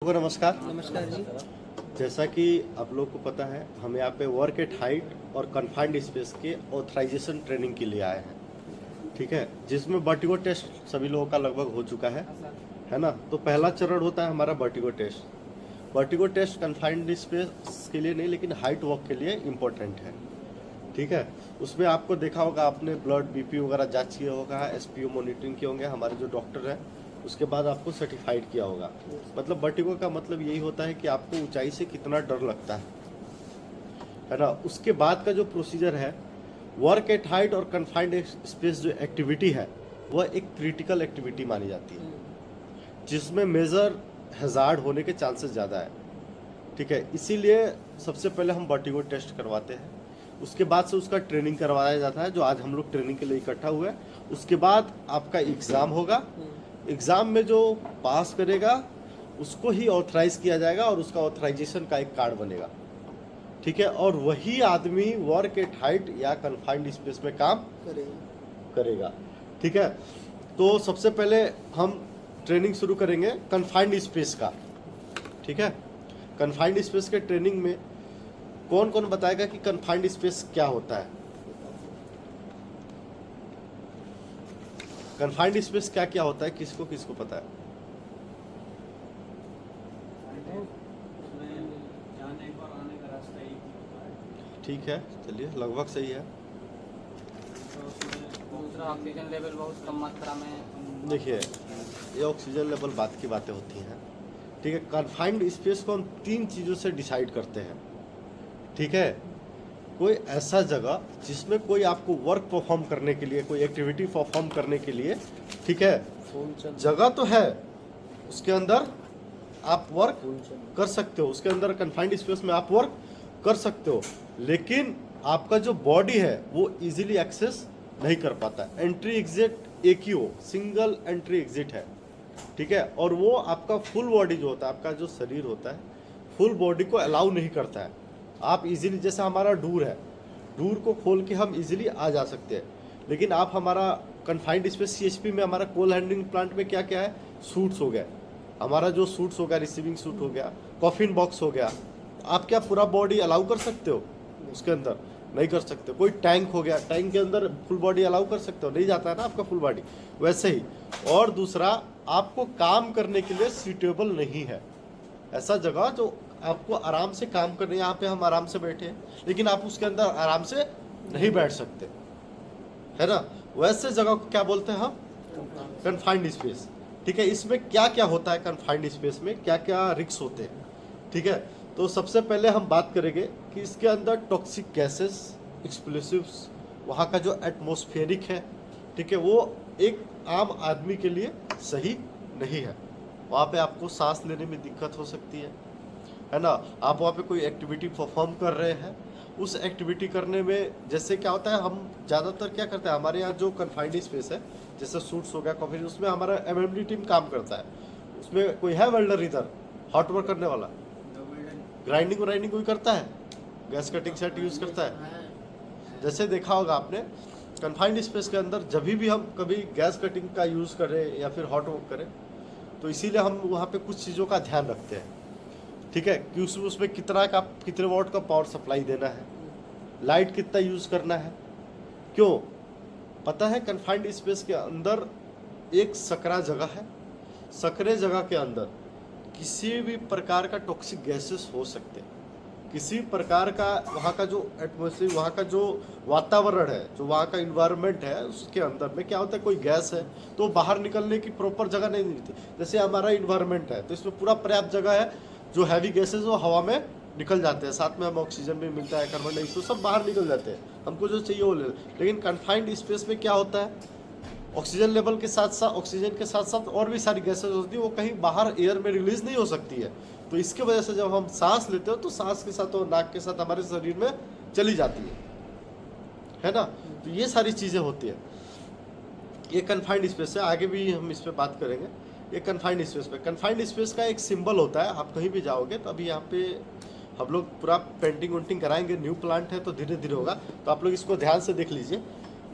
नमस्कार। नमस्कार जी। जैसा कि आप लोग को पता है, हम यहाँ पे वर्क एट हाइट और कन्फाइंड स्पेस के ऑथराइजेशन ट्रेनिंग के लिए आए हैं, ठीक है, जिसमें वर्टिगो टेस्ट सभी लोगों का लगभग हो चुका है ना। तो पहला चरण होता है हमारा vertigo test. Vertigo test confined space के लिए नहीं, लेकिन हाइट वॉक के लिए इम्पोर्टेंट है, ठीक है। उसमें आपको देखा होगा, आपने ब्लड बीपी वगैरह जांच किया होगा, एसपीओ मॉनिटरिंग किए होंगे, हमारे जो डॉक्टर हैं, उसके बाद आपको सर्टिफाइड किया होगा। मतलब वर्टिगो का मतलब यही होता है कि आपको ऊंचाई से कितना डर लगता है ना। उसके बाद का जो प्रोसीजर है, वर्क एट हाइट और कन्फाइंड स्पेस जो एक्टिविटी है, वह एक क्रिटिकल एक्टिविटी मानी जाती है, जिसमें मेजर हैजार्ड होने के चांसेस ज़्यादा है, ठीक है। इसीलिए सबसे पहले हम वर्टिगो टेस्ट करवाते हैं, उसके बाद से उसका ट्रेनिंग करवाया जाता है, जो आज हम लोग ट्रेनिंग के लिए इकट्ठा हुए हैं। उसके बाद आपका एग्ज़ाम होगा, एग्ज़ाम में जो पास करेगा उसको ही ऑथराइज किया जाएगा और उसका ऑथराइजेशन का एक कार्ड बनेगा, ठीक है। और वही आदमी वर्क एट हाइट या कन्फाइंड स्पेस में काम करेगा, ठीक है। तो सबसे पहले हम ट्रेनिंग शुरू करेंगे कन्फाइंड स्पेस का, ठीक है। कन्फाइंड स्पेस के ट्रेनिंग में कौन कौन बताएगा कि कन्फाइंड स्पेस क्या होता है, कन्फाइंड स्पेस क्या क्या होता है, किसको किसको पता है? ठीक है, चलिए, लगभग सही है। दूसरा ऑक्सीजन लेवल बहुत कम मात्रा में। देखिए, ये ऑक्सीजन लेवल बात की बातें होती हैं, ठीक है। कन्फाइंड स्पेस को हम 3 चीज़ों से डिसाइड करते हैं, ठीक है। कोई ऐसा जगह जिसमें कोई आपको वर्क परफॉर्म करने के लिए, कोई एक्टिविटी परफॉर्म करने के लिए, ठीक है, जगह तो है, उसके अंदर आप वर्क कर सकते हो, उसके अंदर कन्फाइंड स्पेस में आप वर्क कर सकते हो, लेकिन आपका जो बॉडी है वो इजीली एक्सेस नहीं कर पाता। एंट्री एग्जिट एक ही हो, सिंगल एंट्री एग्जिट है, ठीक है। और वो आपका फुल बॉडी जो होता है, आपका जो शरीर होता है, फुल बॉडी को अलाउ नहीं करता है। आप इजीली, जैसे हमारा डूर है, डूर को खोल के हम इजीली आ जा सकते हैं, लेकिन आप हमारा कन्फाइंड स्पेस सीएचपी में, हमारा कोल हैंडलिंग प्लांट में क्या क्या है, सूट्स हो गया, हमारा जो सूट्स हो गया, रिसीविंग सूट हो गया, कॉफिन बॉक्स हो गया, आप क्या पूरा बॉडी अलाउ कर सकते हो उसके अंदर? नहीं कर सकते। कोई टैंक हो गया, टैंक के अंदर फुल बॉडी अलाउ कर सकते हो? नहीं जाता है ना आपका फुल बॉडी। वैसे ही, और दूसरा, आपको काम करने के लिए सूटेबल नहीं है ऐसा जगह जो आपको आराम से काम करने, यहाँ पे हम आराम से बैठे हैं, लेकिन आप उसके अंदर आराम से नहीं बैठ सकते, है ना। वैसे जगह को क्या बोलते हैं हम? कन्फाइंड स्पेस, ठीक है। इसमें क्या क्या होता है कन्फाइंड स्पेस में, क्या क्या रिस्क होते हैं, ठीक है। तो सबसे पहले हम बात करेंगे कि इसके अंदर टॉक्सिक गैसेस, एक्सप्लोसिव्स, वहाँ का जो एटमॉस्फेरिक है, ठीक है, वो एक आम आदमी के लिए सही नहीं है। वहाँ पे आपको सांस लेने में दिक्कत हो सकती है ना। आप वहाँ पे कोई एक्टिविटी परफॉर्म कर रहे हैं, उस एक्टिविटी करने में जैसे क्या होता है, हम ज़्यादातर क्या करते हैं, हमारे यहाँ जो कन्फाइंड स्पेस है, जैसे सूट्स हो गया, कॉफी, उसमें हमारा एमएमडी टीम काम करता है। उसमें कोई है वेल्डर इधर, हॉट वर्क करने वाला? ग्राइंडिंग व्राइंडिंग कोई करता है? गैस कटिंग सेट यूज़ करता है? जैसे देखा होगा आपने, कन्फाइंड स्पेस के अंदर जब भी हम कभी गैस कटिंग का यूज़ करें या फिर हॉट वर्क करें, तो इसीलिए हम वहाँ पे कुछ चीज़ों का ध्यान रखते हैं, ठीक है, कि उसमें कितने वॉट का पावर सप्लाई देना है, लाइट कितना यूज़ करना है। क्यों पता है? कन्फाइंड स्पेस के अंदर एक सकरा जगह है, सकरे जगह के अंदर किसी भी प्रकार का टॉक्सिक गैसेस हो सकते हैं, किसी प्रकार का वहाँ का जो एटमॉस्फेयर, वहाँ का जो वातावरण है, जो वहाँ का इन्वायरमेंट है, उसके अंदर में क्या होता है, कोई गैस है तो बाहर निकलने की प्रॉपर जगह नहीं मिलती। जैसे हमारा इन्वायरमेंट है, तो इसमें पूरा पर्याप्त जगह है, जो हैवी गैसेज वो हवा में निकल जाते हैं, साथ में हमें ऑक्सीजन भी मिलता है, कार्बन डाइऑक्साइड, सब बाहर निकल जाते हैं, हमको जो चाहिए वो ले। लेकिन कन्फाइंड स्पेस में क्या होता है, ऑक्सीजन लेवल के साथ साथ, ऑक्सीजन के साथ साथ और भी सारी गैसेज होती है, वो कहीं बाहर एयर में रिलीज नहीं हो सकती है। तो इसके वजह से जब हम सांस लेते हो, तो सांस के साथ और नाक के साथ हमारे शरीर में चली जाती है ना। तो ये सारी चीज़ें होती है। ये कन्फाइंड स्पेस है, आगे भी हम इस पर बात करेंगे। ये कन्फाइंड स्पेस पे, कन्फाइंड स्पेस का एक सिंबल होता है, आप कहीं भी जाओगे तो अभी यहाँ पे हम लोग पूरा पेंटिंग वेंटिंग कराएंगे, न्यू प्लांट है तो धीरे धीरे होगा, तो आप लोग इसको ध्यान से देख लीजिए।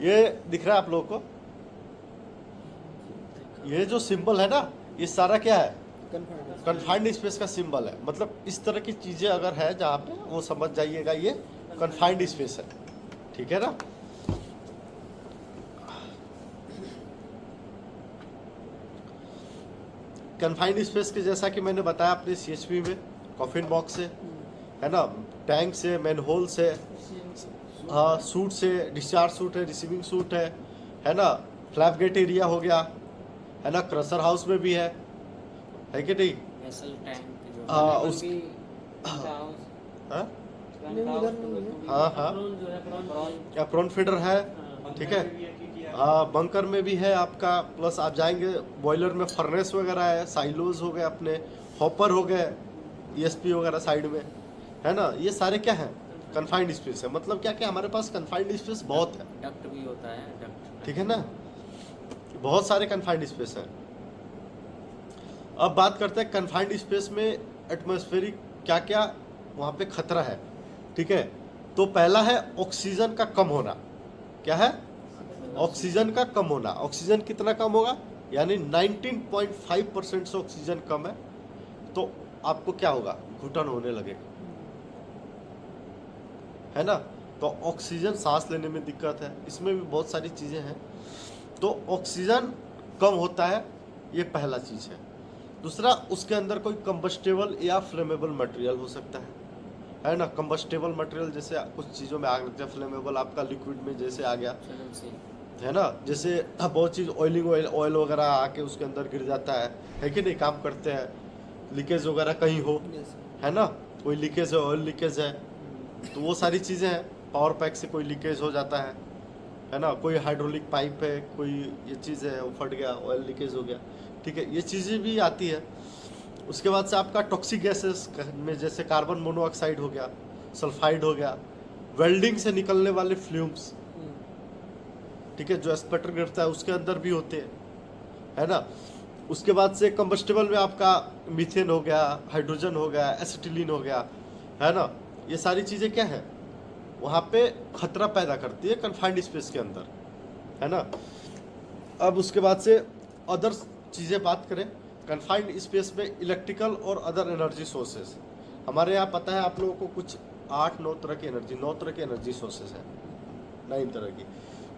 ये दिख रहा है आप लोगों को, ये जो सिंबल है ना, ये सारा क्या है, कन्फाइंड स्पेस का सिंबल है। मतलब इस तरह की चीज़ें अगर है जहाँ पे, वो समझ जाइएगा ये कन्फाइंड स्पेस है, ठीक है ना। कन्फाइंड स्पेस के जैसा कि मैंने बताया अपने सीएचपी में, कॉफिन बॉक्स से, है ना, टैंक से, मैनहोल से, हाँ, सूट से, डिस्चार्ज सूट है, रिसीविंग सूट है ना, फ्लैप गेट एरिया हो गया, है ना, क्रशर हाउस में भी है कि नहीं। वेसल टैंक जो हाँ, है, उस भी हाउस, हाँ टैंक हाउस तो हाँ हाँ प्रॉन एप्रॉन फीडर है, ठीक है। हाँ, बंकर में भी है आपका, प्लस आप जाएंगे बॉयलर में फर्नेस वगैरह है, साइलोज हो गए अपने, हॉपर हो गए, ईएसपी वगैरह साइड में, है ना। ये सारे क्या है, कन्फाइंड स्पेस है। मतलब क्या क्या हमारे पास कन्फाइंड स्पेस बहुत है, डक्ट भी होता है, डक्ट, ठीक है ना, बहुत सारे कन्फाइंड स्पेस है। अब बात करते हैं कन्फाइंड स्पेस में एटमॉस्फेरिक क्या क्या वहाँ पे खतरा है, ठीक है। तो पहला है ऑक्सीजन का कम होना। क्या है, ऑक्सीजन का कम होना। ऑक्सीजन कितना कम होगा, यानी 19.5% से ऑक्सीजन कम है तो आपको क्या होगा, घुटन होने लगेगा, है ना। तो ऑक्सीजन, सांस लेने में दिक्कत है, इसमें भी बहुत सारी चीज़ें हैं। तो ऑक्सीजन कम होता है, ये पहला चीज़ है। दूसरा, उसके अंदर कोई कंबस्टेबल या फ्लेमेबल मटेरियल हो सकता है ना। कंबस्टेबल मटेरियल जैसे कुछ चीज़ों में आग लगता है, फ्लेमेबल आपका लिक्विड में जैसे आ गया, है ना। जैसे बहुत चीज़ ऑयलिंग ऑयल वगैरह आके उसके अंदर गिर जाता है कि नहीं, काम करते हैं, लीकेज वगैरह कहीं हो, है ना, कोई लीकेज है, ऑयल लीकेज है, तो वो सारी चीज़ें हैं। पावर पैक से कोई लीकेज हो जाता है ना, कोई हाइड्रोलिक पाइप है, कोई ये चीज़ है वो फट गया, ऑयल लीकेज हो गया, ठीक है, ये चीज़ें भी आती है। उसके बाद से आपका टॉक्सिक गैसेस में जैसे कार्बन मोनोऑक्साइड हो गया, सल्फाइड हो गया, वेल्डिंग से निकलने वाले फ्लूम्स, ठीक है, जो स्पटर गिरता है उसके अंदर भी होते हैं, है ना। उसके बाद से कंबस्टेबल में आपका मीथेन हो गया, हाइड्रोजन हो गया, एसिटिलीन हो गया, है ना। ये सारी चीज़ें क्या है, वहाँ पे खतरा पैदा करती है कन्फाइंड स्पेस के अंदर, है ना। अब उसके बाद से अदर चीज़ें बात करें, कन्फाइंड स्पेस में इलेक्ट्रिकल और अदर एनर्जी सोर्सेज, हमारे यहाँ पता है आप लोगों को कुछ 8-9 तरह की एनर्जी, 9 तरह की एनर्जी सोर्सेज है, 9 तरह की,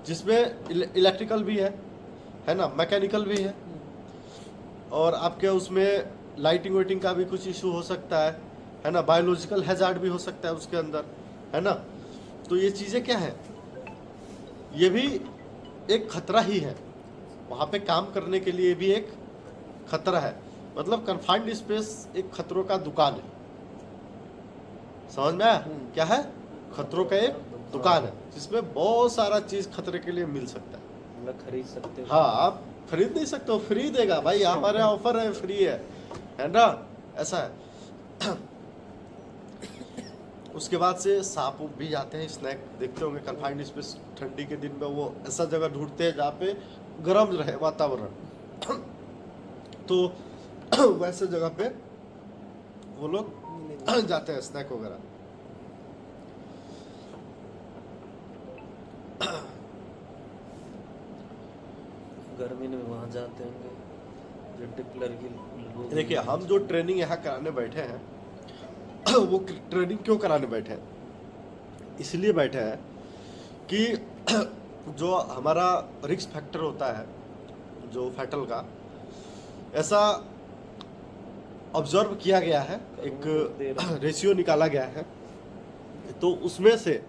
जिसमें इलेक्ट्रिकल भी है ना, मैकेनिकल भी है, और आपके उसमें लाइटिंग वाइटिंग का भी कुछ इशू हो सकता है ना, बायोलॉजिकल हैजार्ड भी हो सकता है उसके अंदर, है ना। तो ये चीज़ें क्या है, ये भी एक खतरा ही है, वहाँ पे काम करने के लिए भी एक खतरा है। मतलब कन्फाइंड स्पेस एक खतरों का दुकान है, समझ में आया, क्या है, खतरों का एक दुकान है, जिसमें बहुत सारा चीज़ खतरे के लिए मिल सकता है, मतलब खरीद सकते हो। हाँ, आप खरीद नहीं सकते हो, फ्री देगा भाई, हमारे यहाँ ऑफर है, फ्री है ना, ऐसा है। उसके बाद से सांप भी जाते हैं, स्नैक देखते होंगे कन्फाइंड स्पेस, ठंडी के दिन में वो ऐसा जगह ढूंढते हैं जहाँ पे गर्म रहे वातावरण, तो वैसे जगह पे वो लोग जाते हैं स्नैक वगैरह। गर्मी में वहाँ जाते होंगे जो टिपलर की। देखिए, हम जो ट्रेनिंग यहाँ कराने बैठे हैं वो ट्रेनिंग क्यों कराने बैठे हैं, इसलिए बैठे हैं कि जो हमारा रिस्क फैक्टर होता है जो फैटल का, ऐसा ऑब्जर्व किया गया है, एक रेशियो निकाला गया है, तो उसमें से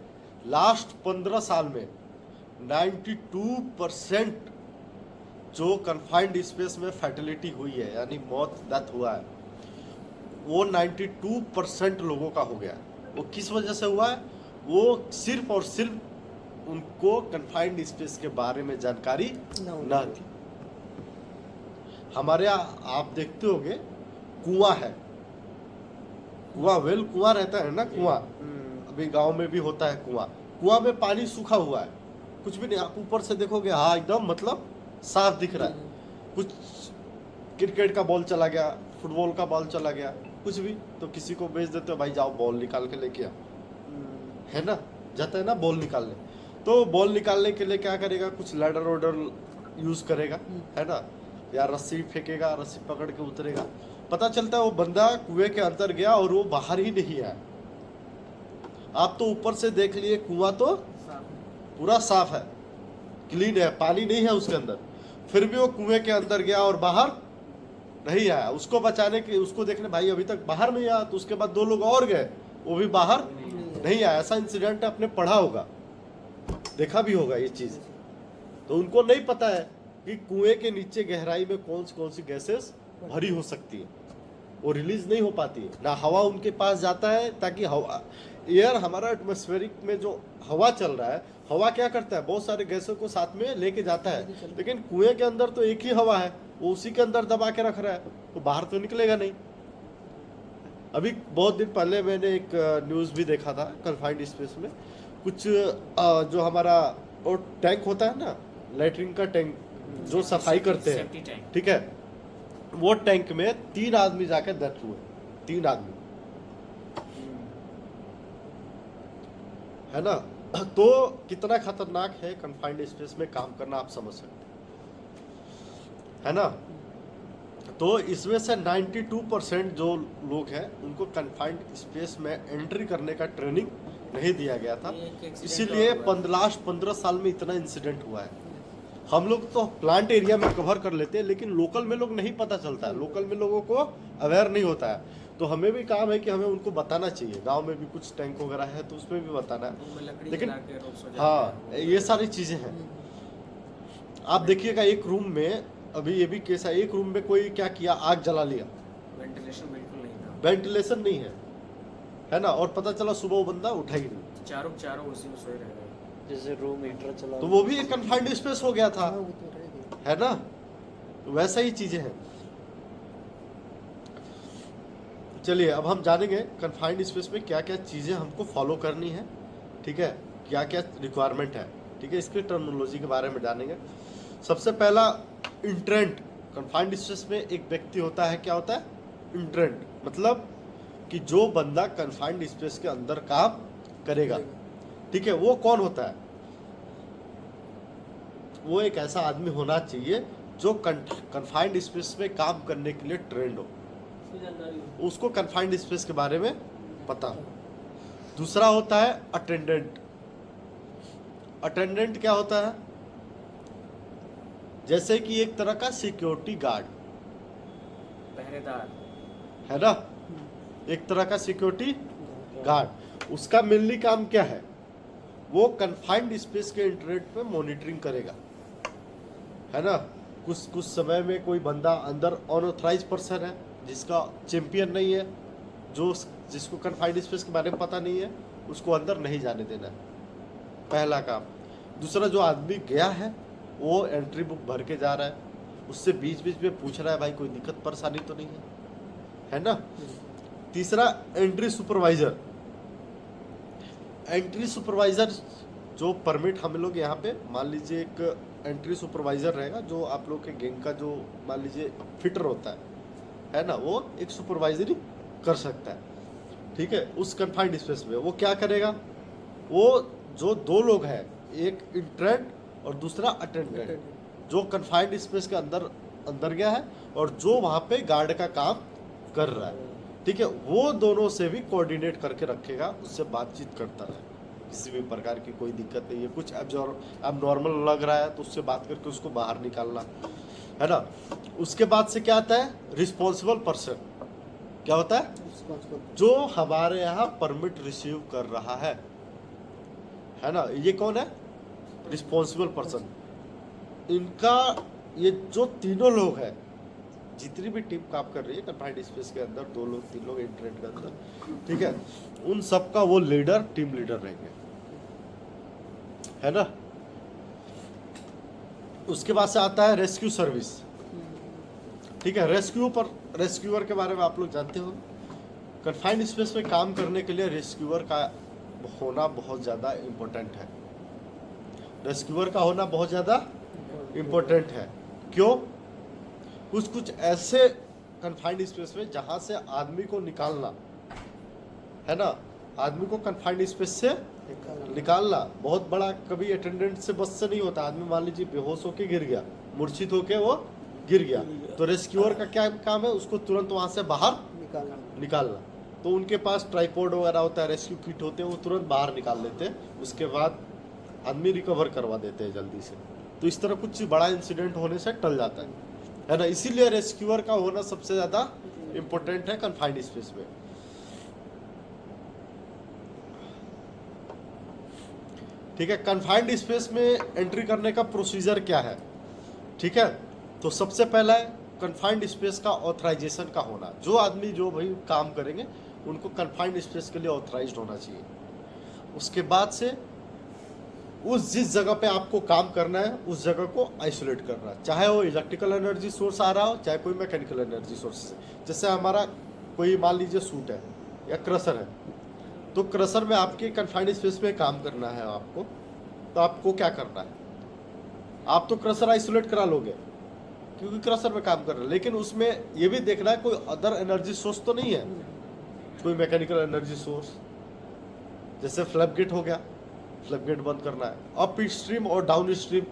लास्ट 15 साल में 92% जो कन्फाइंड स्पेस में फैटिलिटी हुई है, यानी मौत, डेथ हुआ है, वो 92% लोगों का हो गया है। वो किस वजह से हुआ है, वो सिर्फ और सिर्फ उनको कन्फाइंड स्पेस के बारे में जानकारी ना थी। हमारे यहाँ आप देखते होंगे कुआं है, कुआं, वेल कुआं रहता है ना, कुआं अभी गांव में भी होता है, कुआं में पानी सूखा हुआ है, कुछ भी नहीं, आप ऊपर से देखोगे, हाँ एकदम मतलब साफ दिख रहा है, कुछ क्रिकेट का बॉल चला गया, फुटबॉल का बॉल चला गया, कुछ भी, तो किसी को भेज देते हो, भाई जाओ बॉल निकाल के लेके आओ, है ना, जाता है ना बॉल निकालने, तो बॉल निकालने के लिए क्या करेगा, कुछ लैडर वोडर यूज करेगा, है ना, या रस्सी फेंकेगा, रस्सी पकड़ के उतरेगा, पता चलता है वो बंदा कुएं के अंदर गया और वो बाहर ही नहीं आया। आप तो ऊपर से देख लिए कुआं तो पूरा साफ है, क्लीन है, पानी नहीं है उसके अंदर, फिर भी वो कुएं के अंदर गया और बाहर नहीं आया। उसको बचाने के, उसको देखने भाई अभी तक बाहर नहीं आया, तो उसके बाद 2 लोग और गए, वो भी बाहर नहीं आया। ऐसा इंसिडेंट आपने पढ़ा होगा, देखा भी होगा ये चीज। तो उनको नहीं पता है कि कुएं के नीचे गहराई में कौन सी गैसेस भरी हो सकती है, वो रिलीज नहीं हो पाती है ना। हवा उनके पास जाता है ताकि हवा, एयर हमारा एटमॉस्फेरिक में जो हवा चल रहा है, हवा क्या करता है, बहुत सारे गैसों को साथ में लेके जाता है। लेकिन कुएं के अंदर तो एक ही हवा है, वो उसी के अंदर दबा के रख रहा है, तो बाहर तो निकलेगा नहीं। अभी बहुत दिन पहले मैंने एक न्यूज़ भी देखा था, कन्फाइंड स्पेस में कुछ जो हमारा वो टैंक होता है ना, लैट्रिन का टैंक जो सफाई करते हैं, सेफ्टी टैंक। ठीक है, वो टैंक में 3 आदमी जाके डेथ हुए, 3 आदमी, है ना। तो कितना खतरनाक है कन्फाइंड स्पेस में काम करना, आप समझ सकते हैं, है ना। तो इसमें से 92% जो लोग हैं उनको कन्फाइंड स्पेस में एंट्री करने का ट्रेनिंग नहीं दिया गया था, ये एक accident इसीलिए हुआ है। लास्ट 15 साल में इतना इंसिडेंट हुआ है। हम लोग तो प्लांट एरिया में कवर कर लेते हैं, लेकिन लोकल में लोग नहीं पता चलता है, लोकल में लोगों को अवेयर नहीं होता है। तो हमें भी काम है कि हमें उनको बताना चाहिए। गांव में भी कुछ टैंक वगैरह है तो उसमें भी बताना है, उनमें लकड़ी लेकिन जला के रोज सो जाते हाँ हैं। ये सारी चीजें हैं। आप देखिएगा एक रूम में, अभी ये भी केस है, एक रूम में कोई क्या किया, आग जला लिया, वेंटिलेशन बिल्कुल नहीं था, वेंटिलेशन नहीं है ना, और पता चला सुबह वो बंदा उठा ही नहीं, चारों उसी में सोए रह गए। जैसे रूम हीटर चला, तो वो भी एक कन्फाइंड स्पेस हो गया था, हाँ, वो तो रहेगा। है ना। तो वैसा ही चीजें हैं। चलिए अब हम जानेंगे कन्फाइंड स्पेस में क्या क्या चीजें हमको फॉलो करनी है, ठीक है, क्या क्या रिक्वायरमेंट है, ठीक है, इसकी टर्मिनोलॉजी के बारे में जानेंगे। सबसे पहला इंट्रेंट, कन्फाइंड स्पेस में एक व्यक्ति होता है, क्या होता है, इंट्रेंट, मतलब कि जो बंदा कन्फाइंड स्पेस के अंदर काम करेगा, ठीक है, वो कौन होता है, वो एक ऐसा आदमी होना चाहिए जो कन्फाइंड स्पेस में काम करने के लिए ट्रेंड हो, उसको कन्फाइंड स्पेस के बारे में पता हो। दूसरा होता है अटेंडेंट। अटेंडेंट क्या होता है, जैसे कि एक तरह का सिक्योरिटी गार्ड, पहरेदार, है ना, एक तरह का सिक्योरिटी गार्ड। उसका मेनली काम क्या है, वो कन्फाइंड स्पेस के इंटरनेट में मॉनिटरिंग करेगा, है ना। कुछ समय में कोई बंदा अंदर अनऑथराइज पर्सन है, जिसका चैंपियन नहीं है, जिसको कन्फाइंड स्पेस के बारे में पता नहीं है, उसको अंदर नहीं जाने देना है, पहला काम। दूसरा, जो आदमी गया है वो एंट्री बुक भर के जा रहा है, उससे बीच बीच में पूछ रहा है भाई कोई दिक्कत परेशानी तो नहीं है ना। तीसरा, एंट्री सुपरवाइजर। एंट्री सुपरवाइजर जो परमिट, हम लोग यहाँ पे मान लीजिए एक एंट्री सुपरवाइजर रहेगा, जो आप लोग के गैंग का जो मान लीजिए फिटर होता है ना, वो एक सुपरवाइजरी कर सकता है, ठीक है, उस कन्फाइंड स्पेस में। वो क्या करेगा, वो जो 2 लोग हैं, एक इंट्रेंट और दूसरा अटेंडेंट, जो कन्फाइंड स्पेस के अंदर गया है और जो वहाँ पे गार्ड का काम कर रहा है, ठीक है, वो दोनों से भी कोऑर्डिनेट करके रखेगा, उससे बातचीत करता रहे, किसी भी प्रकार की कोई दिक्कत नहीं है, कुछ अब नॉर्मल लग रहा है तो उससे बात करके उसको बाहर निकालना, है ना। उसके बाद से क्या आता है, रिस्पॉन्सिबल पर्सन। क्या होता है, जो हमारे यहाँ परमिट रिसीव कर रहा है ना, ये कौन है, रिस्पॉन्सिबल पर्सन। इनका, ये जो तीनों लोग हैं, जितनी भी टीम काम कर रही है कन्फाइंड स्पेस के अंदर, 2 लोग 3 लोग इंटरनेट के अंदर, ठीक है, उन सबका वो लीडर, टीम लीडर रहेंगे, है ना। उसके बाद से आता है रेस्क्यू सर्विस, ठीक है। रेस्क्यूअर के बारे में आप लोग जानते हो, कन्फाइंड स्पेस में काम करने के लिए रेस्क्यूअर का होना बहुत ज़्यादा इम्पोर्टेंट है। रेस्क्यूअर का होना बहुत ज़्यादा इम्पोर्टेंट है। क्यों, कुछ ऐसे कन्फाइंड स्पेस में जहाँ से आदमी को निकालना, है ना, आदमी को कन्फाइंड स्पेस से निकालना बहुत बड़ा, कभी अटेंडेंट से बस से नहीं होता। आदमी मान लीजिए बेहोश होके गिर गया, मूर्छित होके वो गिर गया, तो रेस्क्यूअर का क्या काम है, उसको तुरंत वहां से बाहर निकालना। तो उनके पास ट्राइपॉड वगैरह होता है, रेस्क्यू किट होते हैं, वो तुरंत बाहर निकाल लेते हैं, उसके बाद आदमी रिकवर करवा देते हैं जल्दी से। तो इस तरह कुछ बड़ा इंसिडेंट होने से टल जाता है ना। इसीलिए रेस्क्यूअर का होना सबसे ज़्यादा इम्पोर्टेंट है कन्फाइंड स्पेस में। ठीक है, कन्फाइंड स्पेस में एंट्री करने का प्रोसीजर क्या है? ठीक है, तो सबसे पहला है कन्फाइंड स्पेस का ऑथराइजेशन का होना। जो आदमी जो भाई काम करेंगे उनको कन्फाइंड स्पेस के लिए ऑथराइज्ड होना चाहिए। उसके बाद से उस जिस जगह पे आपको काम करना है उस जगह को आइसोलेट करना है, चाहे वो इलेक्ट्रिकल एनर्जी सोर्स आ रहा हो चाहे कोई मैकेनिकल एनर्जी सोर्स से। जैसे हमारा कोई मान लीजिए सूट है या क्रशर है, तो क्रशर में आपके कन्फाइंड स्पेस में काम करना है आपको, तो आपको क्या करना है, आप तो क्रशर आइसोलेट करा लोगे क्योंकि क्रशर में काम कर रहे हैं, लेकिन उसमें ये भी देखना है कोई अदर एनर्जी सोर्स तो नहीं है, कोई मैकेनिकल एनर्जी सोर्स। जैसे फ्लैप गेट हो गया, फ्लैप गेट बंद करना है। अप स्ट्रीम और डाउन स्ट्रीम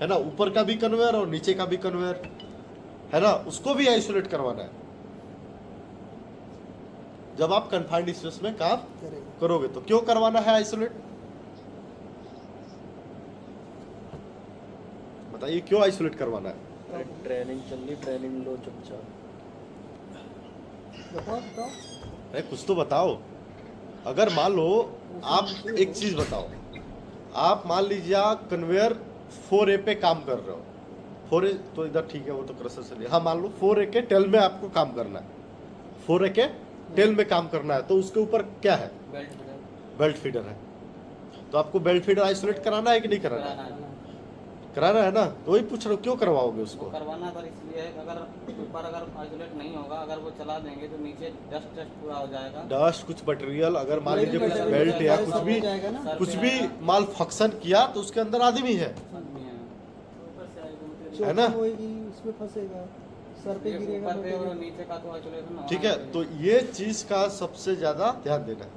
है ना, ऊपर का भी कन्वेयर और नीचे का भी कन्वेयर है ना, उसको भी आइसोलेट करवाना है। जब आप कन्फाइंड स्पेस में काम करोगे तो क्यों करवाना है आइसोलेट, बताइए क्यों आइसोलेट करवाना है? ट्रेनिंग चल रही, ट्रेनिंग लो चुपचाप। अरे कुछ तो बताओ। अगर मान लो आप एक चीज बताओ, आप मान लीजिए कन्वेयर 4A पे काम कर रहे हो, 4A तो इधर ठीक है, वो तो क्रशर से लिया। हाँ मान लो 4A के टेल में आपको काम करना है, 4A के टेल में काम करना है, तो उसके ऊपर क्या है, बेल्ट फीडर है। तो आपको बेल्ट फीडर आइसोलेट कराना है कि नहीं कराना है? कराना है ना, तो वही पूछ रहा हूँ क्यों करवाओगे उसको? करवाना पर इसलिए है कि अगर ऊपर अगर आइसोलेट नहीं होगा, अगर वो चला देंगे तो नीचे डस्ट पूरा हो जाएगा। डस्ट कुछ मटेरियल अगर मान लीजिए कुछ बेल्ट या कुछ भी माल फंक्शन किया तो उसके अंदर आदमी है ना, उसमें फंसेगा, सर पे गिरेगा, ऊपर पे और नीचे का तो आइसोलेशन होगा। ठीक है, तो ये चीज का सबसे ज्यादा ध्यान देना है।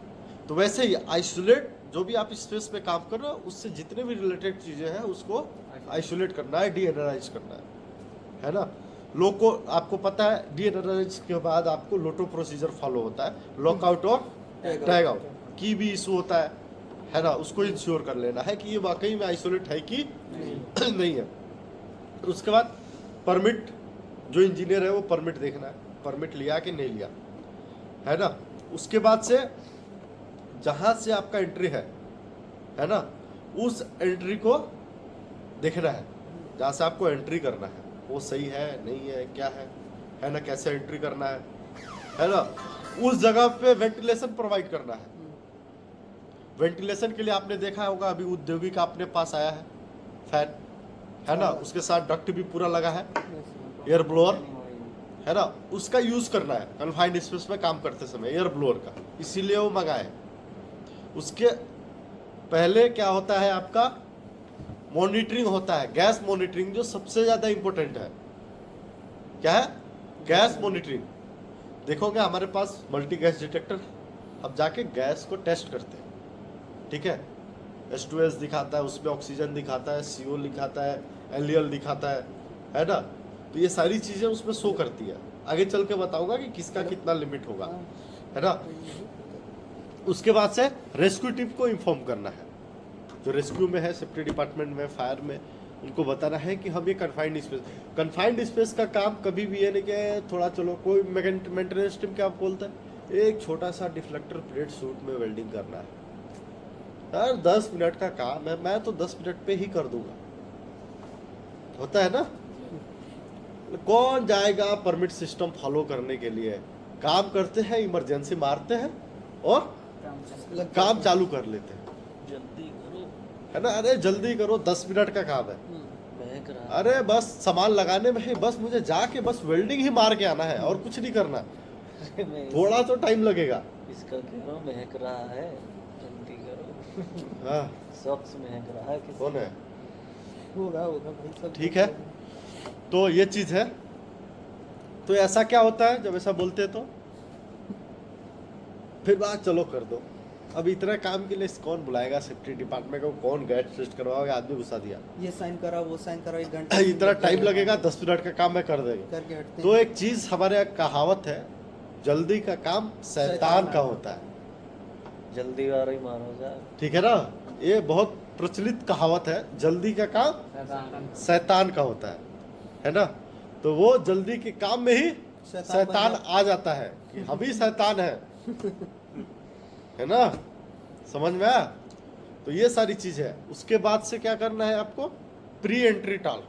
तो वैसे ही आइसोलेट जो भी आप स्पेस में काम कर रहे हो उससे जितने भी रिलेटेड चीजें हैं उसको आइसोलेट करना है, डी एनर्जाइज करना है ना। लोको आपको पता है डी एनर्जाइज के बाद आपको लोटो प्रोसीजर फॉलो होता है, लॉकआउट और टैग आउट की भी इशू होता है ना, उसको इंश्योर कर लेना है कि ये वाकई में आइसोलेट है कि नहीं है। उसके बाद परमिट, जो इंजीनियर है वो परमिट देखना है, परमिट लिया कि नहीं लिया है ना। उसके बाद से जहां से आपका एंट्री है ना, उस एंट्री को देखना है, जहां से आपको एंट्री करना है वो सही है नहीं है क्या है ना, कैसे एंट्री करना है ना। उस जगह पे वेंटिलेशन प्रोवाइड करना है। वेंटिलेशन के लिए आपने देखा होगा अभी औद्योगिक आपने पास आया है फैन है ना, उसके साथ डक्ट भी पूरा लगा है, एयर ब्लोअर है ना, उसका यूज करना है कन्फाइंड स्पेस में काम करते समय, एयर ब्लोअर का, इसीलिए वो मंगाए। उसके पहले क्या होता है आपका मॉनिटरिंग होता है, गैस मॉनिटरिंग, जो सबसे ज्यादा इंपॉर्टेंट है। क्या है? Gas monitoring. देखोगे हमारे पास मल्टी गैस डिटेक्टर, अब जाके गैस को टेस्ट करते हैं, ठीक है, H2S दिखाता है, उसमें ऑक्सीजन दिखाता है, CO दिखाता है, LEL दिखाता है ना। तो ये सारी चीजें उसमें शो करती है। आगे चल के बताऊंगा कि किसका कितना लिमिट होगा, है ना। उसके बाद से रेस्क्यू टीम को इन्फॉर्म करना है, जो रेस्क्यू में है, सेफ्टी डिपार्टमेंट में, फायर में, उनको बताना है कि हम ये कन्फाइंड स्पेस का काम कभी भी ये नहीं कि थोड़ा चलो कोई मेंटेनेंस टीम क्या बोलता है, एक छोटा सा डिफ्लेक्टर प्लेट सूट में वेल्डिंग करना है यार, 10 मिनट का काम है, मैं तो 10 मिनट पे ही कर दूंगा, होता है ना। कौन जाएगा परमिट सिस्टम फॉलो करने के लिए? काम करते हैं, इमरजेंसी मारते हैं और काम चालू कर लेते हैं, जल्दी करो है ना। अरे जल्दी करो, 10 मिनट का काम है, महक रहा अरे बस सामान लगाने में ही, बस मुझे जाके बस वेल्डिंग ही मार के आना है और कुछ नहीं करना, है। मैं थोड़ा तो टाइम लगेगा। इसका कह रहा हूँ महक रहा है, जल्दी करो। हाँ, शख्स महक रहा है किसी कौन है? होगा भाई सब ठीक है, तो ये चीज है। तो ऐसा क्या होता है जब ऐसा बोलते हैं तो फिर बात चलो कर दो, अब इतना काम के लिए कौन बुलाएगा सेफ्टी डिपार्टमेंट को, कौन गैस टेस्ट करवाओगे, आदमी घुसा दिया। ये साइन करा वो साइन करा, 1 घंटा इतना टाइम लगेगा, 10 मिनट का काम मैं कर देंगे। करके हटते तो हैं। एक चीज हमारे यहाँ कहावत है, जल्दी का काम शैतान का होता है, जल्दी वार ही मारो जाए। ठीक है ना। ये बहुत प्रचलित कहावत है, जल्दी का काम शैतान। शैतान का होता है ना। तो वो जल्दी के काम में ही शैतान बन शैतान जाता आ जाता है कि हम ही शैतान है ना, समझ में आया। तो ये सारी चीज है। उसके बाद से क्या करना है आपको, प्री एंट्री टॉक।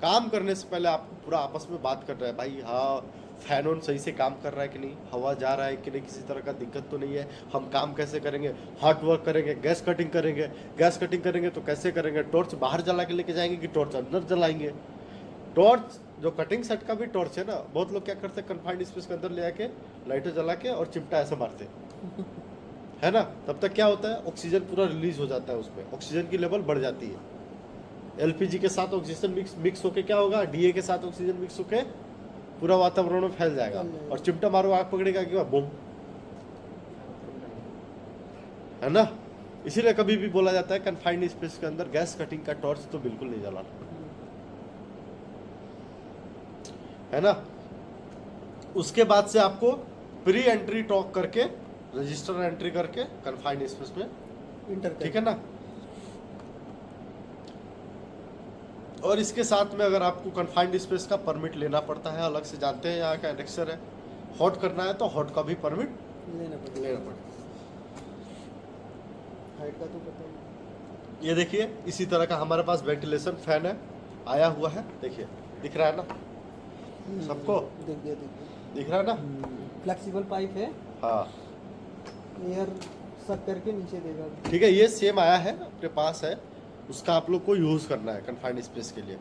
काम करने से पहले आपको पूरा आपस में बात करना है, भाई हाँ फैन ऑन सही से काम कर रहा है कि नहीं, हवा जा रहा है कि नहीं, किसी तरह का दिक्कत तो नहीं है, हम काम कैसे करेंगे, हार्ड वर्क करेंगे, गैस कटिंग करेंगे, गैस कटिंग करेंगे तो कैसे करेंगे, टॉर्च बाहर जला के लेके जाएंगे कि टॉर्च अंदर जलाएंगे। टॉर्च जो कटिंग सेट का भी टॉर्च है ना, बहुत लोग क्या करते हैं कन्फाइंड स्पेस के अंदर ले आके लाइटर जला के और चिमटा ऐसे मारते है ना। तब तक क्या होता है, ऑक्सीजन पूरा रिलीज हो जाता है, उसमें ऑक्सीजन की लेवल बढ़ जाती है। एलपीजी के साथ ऑक्सीजन मिक्स होके क्या होगा, डीए के साथ ऑक्सीजन मिक्स होके पूरा वातावरण में फैल जाएगा। और चिमटा मारो आग पकड़ेगा कि बूम, है ना। इसीलिए कभी भी बोला जाता है कन्फाइंड स्पेस के अंदर गैस कटिंग का टॉर्च तो बिल्कुल नहीं जलाना, है ना। उसके बाद से आपको प्री एंट्री टॉक करके रजिस्टर एंट्री करके कन्फाइंड स्पेस में, इंटर ठीक है ना। और इसके साथ में अगर आपको कन्फाइंड स्पेस का परमिट लेना पड़ता है, अलग से जानते हैं यहाँ का एनेक्सर है। हॉट करना है तो हॉट का भी परमिट लेना पड़ेगा। लेना पड़ेगा। हाइट का तो पता ही। ये देखिए इसी तरह का हमारे पास वेंटिलेशन फैन है, आया हुआ है, देखिए दिख रहा है ना सबको, दिख गया दिख रहा है ना। फ्लेक्सिबल पाइप है, हाँ एयर सक करके नीचे देगा। ठीक है, ये सेम आया है अपने पास है, उसका आप लोग को यूज करना है कन्फाइंड स्पेस के लिए,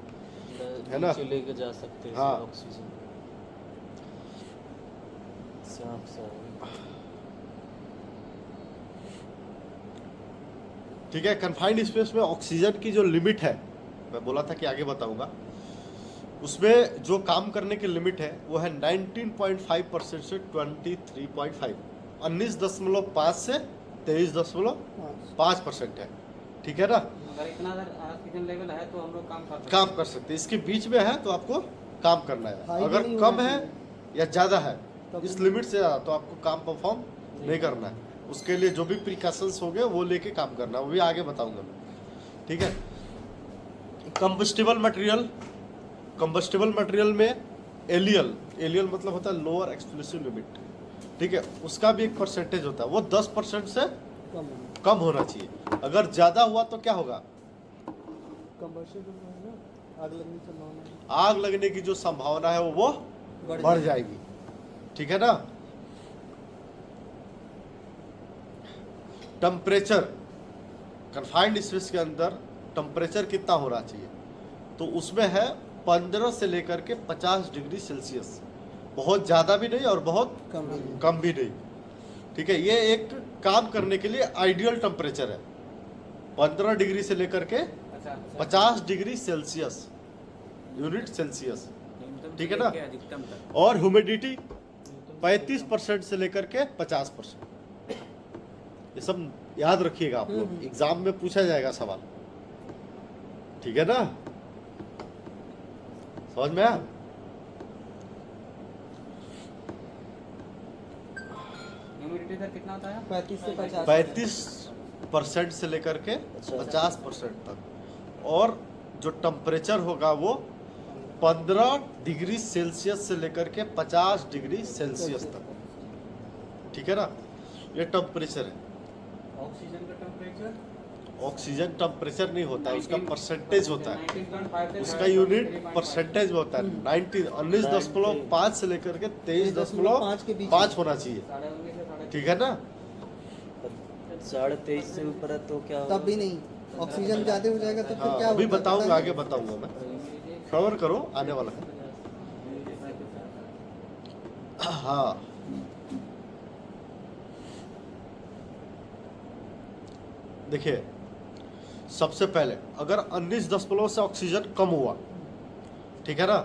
है ना। नीचे लेके जा सकते हैं हाँ। ऑक्सीजन साफ साफ। ठीक है, कन्फाइंड स्पेस में ऑक्सीजन की जो लिमिट है, मैं बोला था कि आगे बताऊंगा, उसमें जो काम करने की लिमिट है वो है 19.5% से 23.5, 19.5 से 23.5% है, ठीक है ना। अगर इतना अगर ऑक्सीजन लेवल है तो हम लोग काम कर सकते काम कर सकते हैं, इसके बीच में है तो आपको काम करना है। हाई भी अगर नहीं कम होना है चाहिए। या ज़्यादा है, तब इस लिमिट से ज़्यादा तो आपको काम परफॉर्म नहीं करना है। उसके लिए जो भी प्रिकॉशंस होंगे वो लेके काम करना है, वो भी आगे बताऊंगा मैं, ठीक है। कंबस्टिबल मटेरियल में एलियल मतलब होता है लोअर एक्सप्लोसिव लिमिट, ठीक है, उसका भी एक परसेंटेज होता है, वो 10% से कम होगा। कम होना चाहिए। अगर ज़्यादा हुआ तो क्या होगा, कंबस्शन है ना, आग लगने की संभावना है। आग लगने की जो संभावना है वो बढ़ जाएगी, ठीक है ना। टेम्परेचर कन्फाइंड स्पेस के अंदर टेम्परेचर कितना होना चाहिए, तो उसमें है 15 से लेकर के 50 डिग्री सेल्सियस, बहुत ज़्यादा भी नहीं और बहुत कम भी नहीं, ठीक है। ये एक काम करने के लिए आइडियल टेम्परेचर है, 15 डिग्री से लेकर के 50 डिग्री सेल्सियस, यूनिट सेल्सियस, ठीक है ना। अधिकतम तक। और ह्यूमिडिटी 35% से लेकर के 50%, ये सब याद रखिएगा आप लोग, एग्जाम में पूछा जाएगा सवाल, ठीक है ना, समझ में आया। ह्यूमिडिटी तक कितना होता है? 35 से 50। 35% से लेकर के 50% तक। और जो टेम्परेचर होगा वो 15 डिग्री सेल्सियस से लेकर के 50 डिग्री सेल्सियस तक, ठीक है ना। ये टेम्परेचर है। ऑक्सीजन का टेम्परेचर? ऑक्सीजन टेम्परेचर नहीं होता है, उसका परसेंटेज होता है, 19.5 से उसका यूनिट परसेंटेज में होता है। 19.5 से लेकर के 23.5 होना चाहिए, 19.5 से 19.5। ठीक है ना। 23.5 से ऊपर है तो क्या होगा? तब भी नहीं, ऑक्सीजन ज्यादा हो जाएगा तो फिर हाँ, क्या अभी होगा? बताऊंगा, आगे बताऊंगा मैं, सबर करो, आने वाला है। हाँ, देखिए सबसे पहले अगर 19 से ऑक्सीजन कम हुआ, ठीक है ना,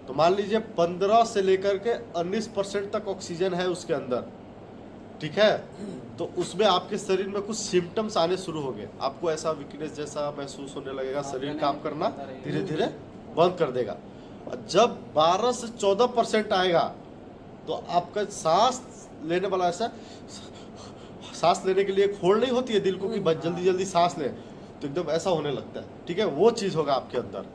तो मान लीजिए 15 से लेकर के 19% तक ऑक्सीजन है उसके अंदर, ठीक है, तो उसमें आपके शरीर में कुछ सिम्टम्स आने शुरू हो गए, आपको ऐसा वीकनेस जैसा महसूस होने लगेगा, शरीर काम करना धीरे धीरे बंद कर देगा। और जब 12 से 14% आएगा तो आपका सांस लेने वाला ऐसा, सांस लेने के लिए एक होड़ नहीं होती है दिल को कि बस जल्दी जल्दी सांस ले, तो एकदम ऐसा होने लगता है, ठीक है, वो चीज़ होगा आपके अंदर,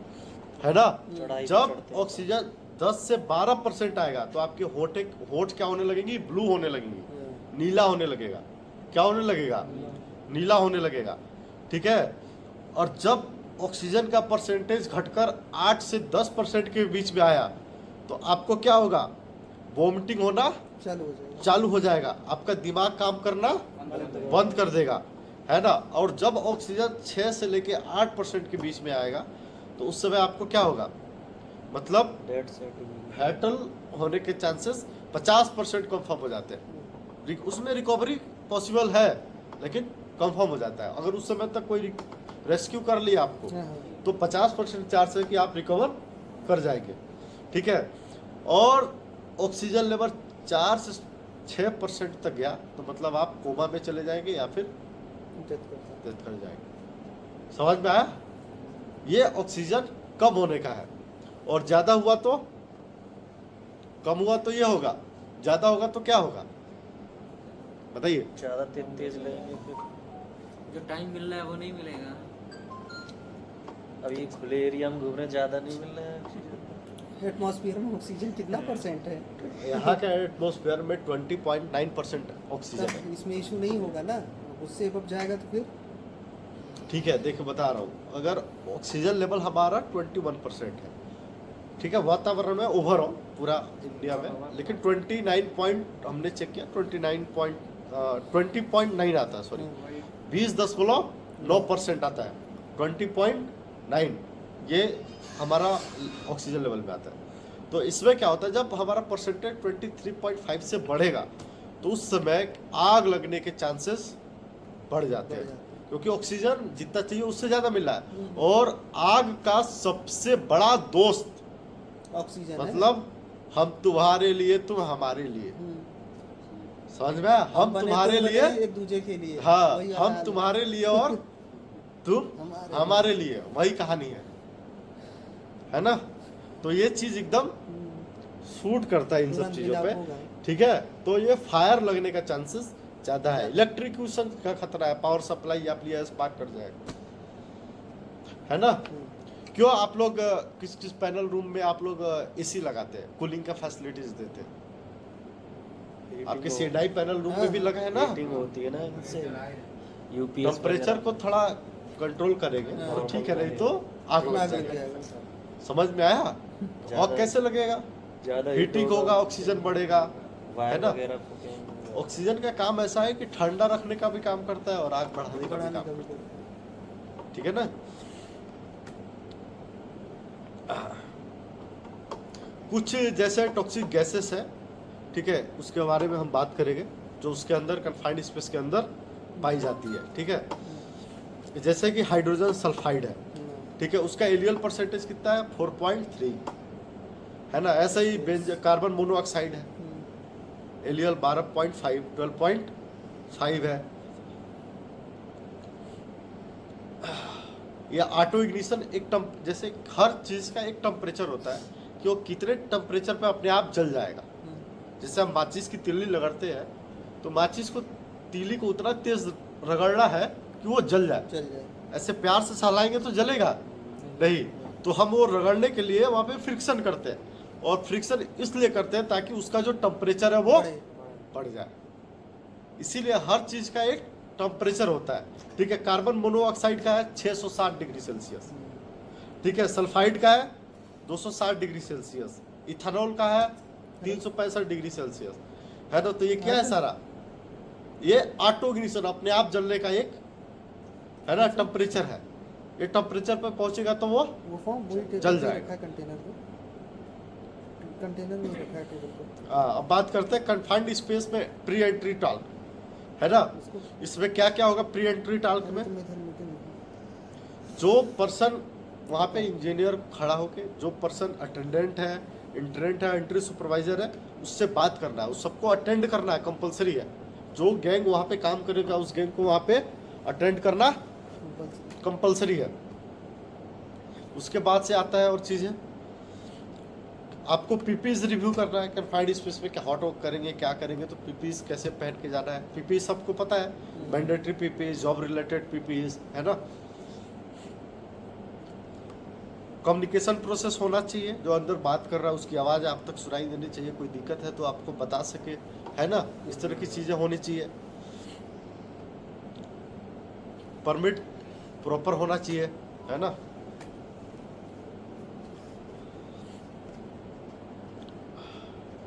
है ना। चढ़ाई पे जब चढ़ते हैं। ऑक्सीजन 10 से 12% आएगा तो आपके होठ क्या होने लगेंगी, ब्लू होने लगेंगी, नीला होने लगेगा, क्या होने लगेगा, नीला होने लगेगा, ठीक है। और जब ऑक्सीजन का परसेंटेज घटकर 8 से 10% के बीच में आया तो आपको क्या होगा, वोमिटिंग होना चालू हो जाएगा, आपका दिमाग काम करना बंद कर देगा, है ना। और जब ऑक्सीजन 6 से लेके 8% के बीच में आएगा तो उस समय आपको क्या होगा, मतलब डेड सर्टिफिकेट फैटल होने के चांसेस 50% कंफर्म हो जाते हैं। उसमें रिकवरी पॉसिबल है लेकिन कंफर्म हो जाता है। अगर उस समय तक कोई रेस्क्यू कर लिया आपको तो 50% चांस है कि आप रिकवर कर जाएंगे, ठीक है। और ऑक्सीजन लेवल 4 से 6% तक गया तो मतलब आप कोमा में चले जाएंगे या फिर डेथ कर जाएंगे। समझ में आया, ये ऑक्सीजन कम होने का है। और ज़्यादा हुआ तो, कम हुआ तो ये होगा, ज़्यादा होगा तो क्या होगा बताइए। ज़्यादा तेज लेंगे फिर जो टाइम मिल रहा है वो नहीं मिलेगा। अभी खुले एरिया में घूम रहे, ज़्यादा नहीं मिल रहा है। एटमॉस्फेयर में ऑक्सीजन कितना परसेंट है? यहाँ के एटमॉस्फेयर में 20.9% ऑक्सीजन है। इसमें इशू नहीं होगा ना, उससे अब जाएगा तो फिर ठीक है, देखिए बता रहा हूँ, अगर ऑक्सीजन लेवल हमारा 21% है, ठीक है, वातावरण में ओवरऑल पूरा इंडिया में, लेकिन हमने चेक किया 20.9 आता है, सॉरी 20.9% आता है, 20.9 ये हमारा ऑक्सीजन लेवल में आता है। तो इसमें क्या होता है, जब हमारा परसेंटेज 23.5 से बढ़ेगा तो उस समय आग लगने के चांसेस बढ़ जाते हैं, क्योंकि ऑक्सीजन जितना चाहिए उससे ज़्यादा मिल रहा है। और आग का सबसे बड़ा दोस्त ऑक्सीजन मतलब हम तुम्हारे लिए, तुम हमारे लिए, समझ में आया? हम तुम्हारे लिए, एक दूसरे के लिए, हाँ, वही हम हाल तुम्हारे लिए और तुम हमारे लिए, वही कहानी है ना। तो ये चीज एकदम शूट करता है इन सब चीजों पे, ठीक है। तो ये फायर लगने का चांसेस ज्यादा है, इलेक्ट्रिक्यूशन का खतरा है, पावर सप्लाई आप लिया स्पार्क कर जाएगा, है ना। क्यों आप लोग किस किस पैनल रूम में आप लोग एसी लगाते हैं, कूलिंग का फैसिलिटीज देते हैं? आपके सीडाई पैनल रूम में भी लगा है ना, हीटिंग होती है ना इनसे, यूपीएस टेम्परेचर को थोड़ा कंट्रोल करेंगे तो ठीक है, नहीं तो आग लग जाएगा। समझ में आया? और कैसे लगेगा, ज़्यादा हीटिंग होगा, ऑक्सीजन बढ़ेगा, है वायर ना। वगैरह फूकेंगे। ऑक्सीजन का काम ऐसा है कि ठंडा रखने का भी काम करता है और आग बढ़ाने का भी काम करता है, ठीक है ना। कुछ जैसे टॉक्सिक गैसेस है, ठीक है, उसके बारे में हम बात करेंगे, जो उसके अंदर कन्फाइंड स्पेस के अंदर पाई जाती है, ठीक है। जैसे कि हाइड्रोजन सल्फाइड है, ठीक है, उसका एलियल परसेंटेज कितना है, 4.3 है ना। ऐसा ही कार्बन मोनोऑक्साइड है, एलियल 12.5, 12.5 है। या ऑटो इग्निशन एक जैसे हर चीज़ का एक टेम्परेचर होता है कि वो कितने टेम्परेचर पे अपने आप जल जाएगा। जैसे हम माचिस की तीली रगड़ते हैं तो माचिस को, तीली को उतना तेज रगड़ना है कि वो जल जाए। ऐसे प्यार से सहलाएंगे तो जलेगा नहीं, तो हम वो रगड़ने के लिए वहाँ पे फ्रिक्शन करते हैं, और फ्रिक्शन इसलिए करते हैं ताकि उसका जो टेम्परेचर है वो बढ़ जाए। इसीलिए हर चीज़ का एक टेम्परेचर होता है, ठीक है। कार्बन मोनोऑक्साइड का है 660 डिग्री सेल्सियस, ठीक है। सल्फाइड का है 260 डिग्री सेल्सियस, इथेनॉल का है 365 डिग्री सेल्सियस, है ना। तो ये क्या है सारा, ये ऑटो इग्निशन, अपने आप जलने का एक, है ना, टेम्परेचर है। ये टेम्परेचर पे पहुंचेगा तो वो जल जाएगा। कंटेनर में रखा है टेबल पे। अब बात करते हैं कन्फाइंड स्पेस में प्री एंट्री टॉल्क, है ना। इसमें क्या क्या होगा प्री एंट्री टॉल्क में, जो पर्सन वहाँ पे इंजीनियर खड़ा होके, जो पर्सन अटेंडेंट है, इंटरेंट है, एंट्री सुपरवाइजर है, उससे बात करना है, उस सबको अटेंड करना है, कंपलसरी है। जो गैंग वहाँ पे काम करेगा उस गैंग को वहाँ पे अटेंड करना कंपलसरी है। उसके बाद से आता है और चीज़ें, आपको पीपीज रिव्यू करना है कन्फाइंड स्पेस में, क्या हॉट वर्क करेंगे क्या करेंगे, तो पीपीज कैसे पहन के जाना है। पीपीज सबको पता है, mandatory PPs, job related PPs, है ना। कम्युनिकेशन प्रोसेस होना चाहिए, जो अंदर बात कर रहा है उसकी आवाज़ आप तक सुनाई देनी चाहिए, कोई दिक्कत है तो आपको बता सके, है ना। इस तरह की चीज़ें होनी चाहिए। परमिट प्रॉपर होना चाहिए, है ना।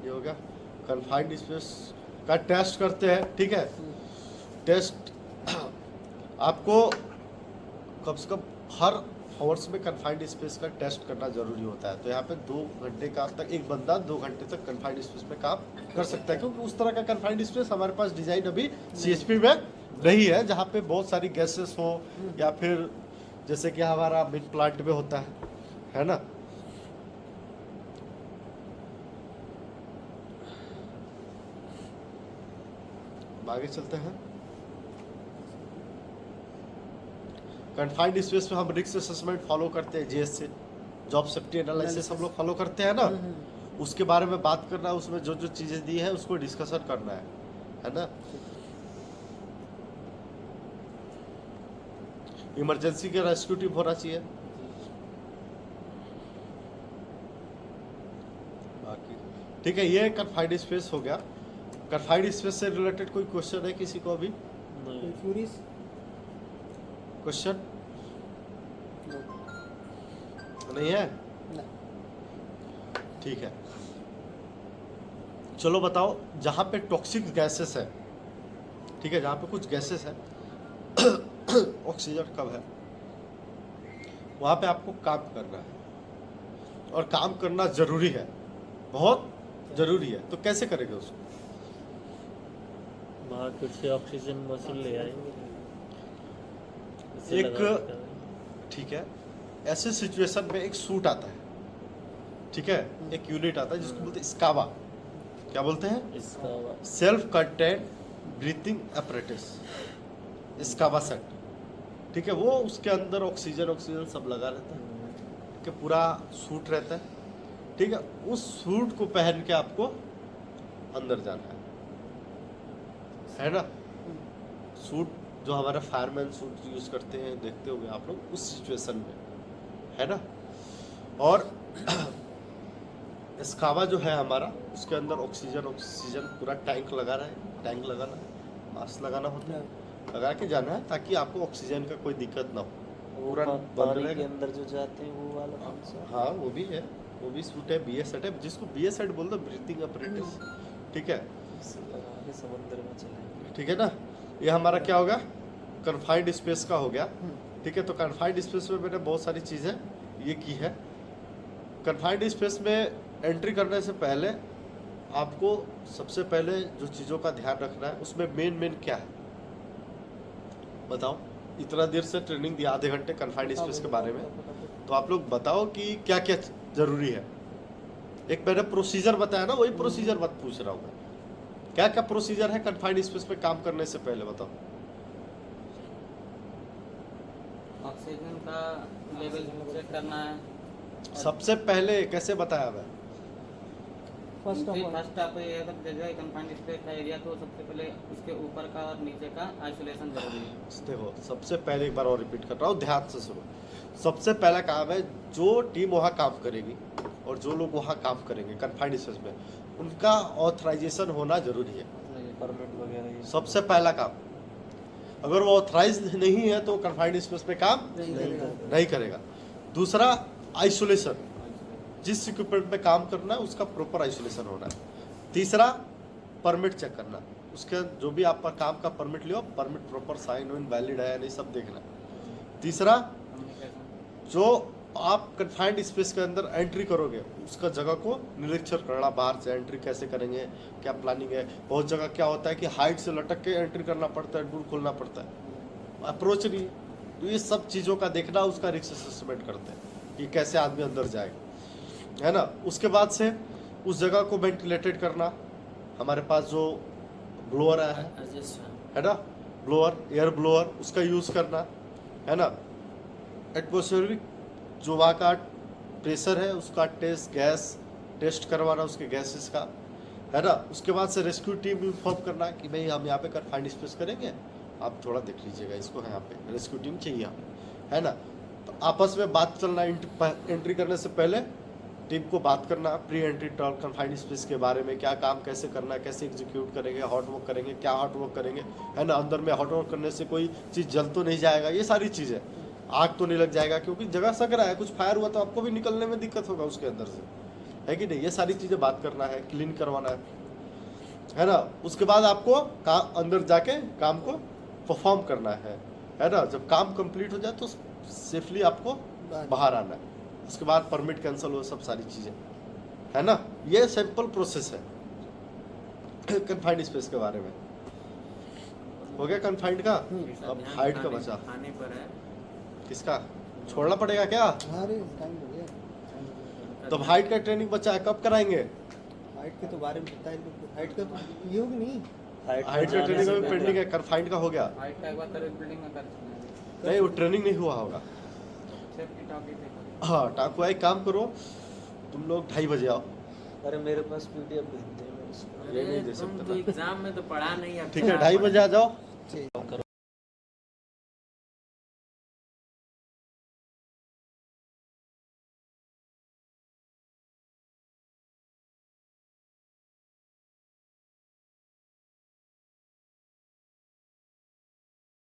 ये हो गया कन्फाइंड स्पेस का टेस्ट करते हैं, ठीक है। टेस्ट आपको कम से कम हर आवर्स में कन्फाइंड स्पेस का टेस्ट करना जरूरी होता है। तो यहाँ पे 2 घंटे का तक एक बंदा 2 घंटे तक कन्फाइंड स्पेस में काम कर सकता है, क्योंकि उस तरह का कन्फाइंड स्पेस हमारे पास डिजाइन अभी सीएचपी में नहीं है, जहाँ पे बहुत सारी गैसेस हो, या फिर जैसे कि हमारा मिड प्लांट में होता है ना। आगे चलते हैं। कन्फाइंड स्पेस में हम रिस्क असेसमेंट फॉलो करते हैं, जीएस से जॉब सेफ्टी एनालिसिस हम लोग फॉलो करते हैं ना। उसके बारे में बात करना है, उसमें जो जो चीजें दी है उसको डिस्कशन करना है ना। इमरजेंसी का रेस्क्यू टीम होना चाहिए। बाकी ठीक है, ये कन्फाइंड स्पेस हो गया। कन्फाइंड स्पेस से रिलेटेड कोई क्वेश्चन है किसी को अभी? फ्यूरीज क्वेश्चन नहीं है? ठीक है, चलो बताओ। जहां पे टॉक्सिक गैसेस है, ठीक है, जहां पे कुछ गैसेस है ऑक्सीजन कम है, वहां पे आपको काम करना है, और काम करना जरूरी है, बहुत जरूरी है। तो कैसे करेंगे उसको? मार्केट से ऑक्सीजन मशीन ले आएंगे, एक ठीक है, ऐसे सिचुएशन में एक सूट आता है, ठीक है, एक यूनिट आता है जिसको बोलते हैं स्कावा। क्या बोलते हैं? इसका self content breathing apparatus, SCBA set, ठीक है। वो उसके अंदर ऑक्सीजन सब लगा रहता है, कि पूरा सूट रहता है, ठीक है। उस सूट को पहन के आपको अंदर जाना है ना। सूट जो हमारा फायरमैन सूट यूज करते हैं, देखते होंगे आप लोग, उस सिचुएशन में, है ना। और स्कावा जो है हमारा, उसके अंदर ऑक्सीजन पूरा टैंक लगा रहा है, टैंक लगाना है, मास्क लगाना होता है, लगा के जाना है ताकि आपको ऑक्सीजन का कोई दिक्कत ना हो। पूरा पानी के अंदर जो जाते हैं वो वाला कौन सा? हाँ वो भी है, वो भी सूट है, बीएस सेट है, जिसको बीएस सेट बोलते हैं, ब्रीथिंग apparatus, ठीक है। समुद्र में चलेंगे, ठीक है ना। ये हमारा क्या होगा? कन्फाइंड स्पेस का हो गया, ठीक है। तो कन्फाइंड स्पेस में मैंने बहुत सारी चीज़ें ये की है। कन्फाइंड स्पेस में एंट्री करने से पहले आपको सबसे पहले जो चीज़ों का ध्यान रखना है, उसमें मेन क्या है बताओ। इतना देर से ट्रेनिंग दिया, आधे घंटे कन्फाइंड स्पेस के बारे में, तो आप लोग बताओ कि क्या क्या जरूरी है। एक मैंने प्रोसीजर बताया ना, वही प्रोसीजर मत पूछ रहा हूँ मैं। क्या क्या प्रोसीजर है कन्फाइंड स्पेस पे काम करने से पहले, बताओ। ऑक्सीजन का लेवल चेक करना है। सबसे पहले कैसे बताया मैं? फर्स्ट ऑफ ऑल फर्स्ट आप ये अगर जगह कन्फाइंड स्पेस का एरिया, तो सबसे पहले उसके ऊपर का और नीचे का आइसोलेशन जरूरी है। देखो, सबसे पहले एक बार और रिपीट कर रहा हूँ, ध्यान से सुनो। सबसे पहला काम है, जो टीम वहाँ काम करेगी और जो लोग वहाँ काम करेंगे कन्फाइंड स्पेस में, उनका ऑथराइजेशन होना जरूरी है। परमिट वगैरह ये सबसे पहला काम, अगर वो ऑथराइज नहीं है तो कन्फाइंड स्पेस में काम नहीं करेगा। दूसरा, आइसोलेशन, जिस इक्विपमेंट में काम करना है उसका प्रॉपर आइसोलेशन होना है। तीसरा, परमिट चेक करना, उसके जो भी आपका काम का परमिट लियो, परमिट प्रॉपर साइन वाइन वैलिड है या नहीं, सब देखना। तीसरा, जो आप कन्फाइंड स्पेस के अंदर एंट्री करोगे उसका जगह को निरीक्षण करना, बाहर से एंट्री कैसे करेंगे, क्या प्लानिंग है। बहुत जगह क्या होता है कि हाइट से लटक के एंट्री करना पड़ता है, डोर खोलना पड़ता है, अप्रोच नहीं। तो ये सब चीज़ों का देखना, उसका रिस्क असेसमेंट करते हैं कि कैसे आदमी अंदर जाएगा, है ना। उसके बाद से उस जगह को वेंटिलेटेड करना, हमारे पास जो ब्लोअर आया है ना, ब्लोअर, एयर ब्लोअर, उसका यूज़ करना है ना। एटमॉस्फेरिक जो वहाँ का प्रेशर है उसका टेस्ट करवाना उसके गैसेस का, है ना। उसके बाद से रेस्क्यू टीम इन्फॉर्म करना कि भाई हम यहाँ पे कन्फाइंड स्पेस करेंगे, आप थोड़ा देख लीजिएगा इसको, है यहाँ पे रेस्क्यू टीम चाहिए हमें, है ना। तो आपस में बात चलना, एंट्री करने से पहले टीम को बात करना pre entry toll confined space के बारे में, क्या काम कैसे करना है, कैसे एग्जीक्यूट करेंगे, हॉट वर्क करेंगे, क्या हॉट वर्क करेंगे, है ना। अंदर में हॉट वर्क करने से कोई चीज़ जल तो नहीं जाएगा, ये सारी चीज़ें, आग तो नहीं लग जाएगा, क्योंकि जगह सकरा है, कुछ फायर हुआ तो आपको भी निकलने में दिक्कत होगा उसके अंदर से, है कि नहीं। ये सारी चीज़ें बात करना है, क्लीन करवाना है ना। उसके बाद आपको अंदर जाके काम को परफॉर्म करना है ना। जब काम कंप्लीट हो जाए तो सेफली आपको बाहर आना है। उसके बाद परमिट कैंसिल हो, सब सारी चीज़ें, है ना। ये सिंपल प्रोसेस है कन्फाइंड स्पेस के बारे में। हो गया कन्फाइंड का। अब हाइट का बचा, खाने पर है। किसका छोड़ना पड़ेगा क्या? अरे टाइम हो गया। तो हाइट का ट्रेनिंग बचा है, कब कराएंगे? हाइट के तो बारे में पता है, हाइट का तो ये होगी नहीं। हाइट का ट्रेनिंग में पेंडिंग है, कन्फाइंड का हो गया। हाइट का एक बार तेरे बिल्डिंग में कर नहीं, वो ट्रेनिंग नहीं हुआ होगा। सेफ्टी टॉपिक है। हाँ टाकू, एक काम करो तुम लोग 2:30 बजे आओ। अरे मेरे पास पीडीएफ भेज दे मैं इसको ये नहीं दे तुम सकते तो ना। एग्जाम में तो पढ़ा नहीं अब ठीक है 2:30 बजे आ जाओ। कर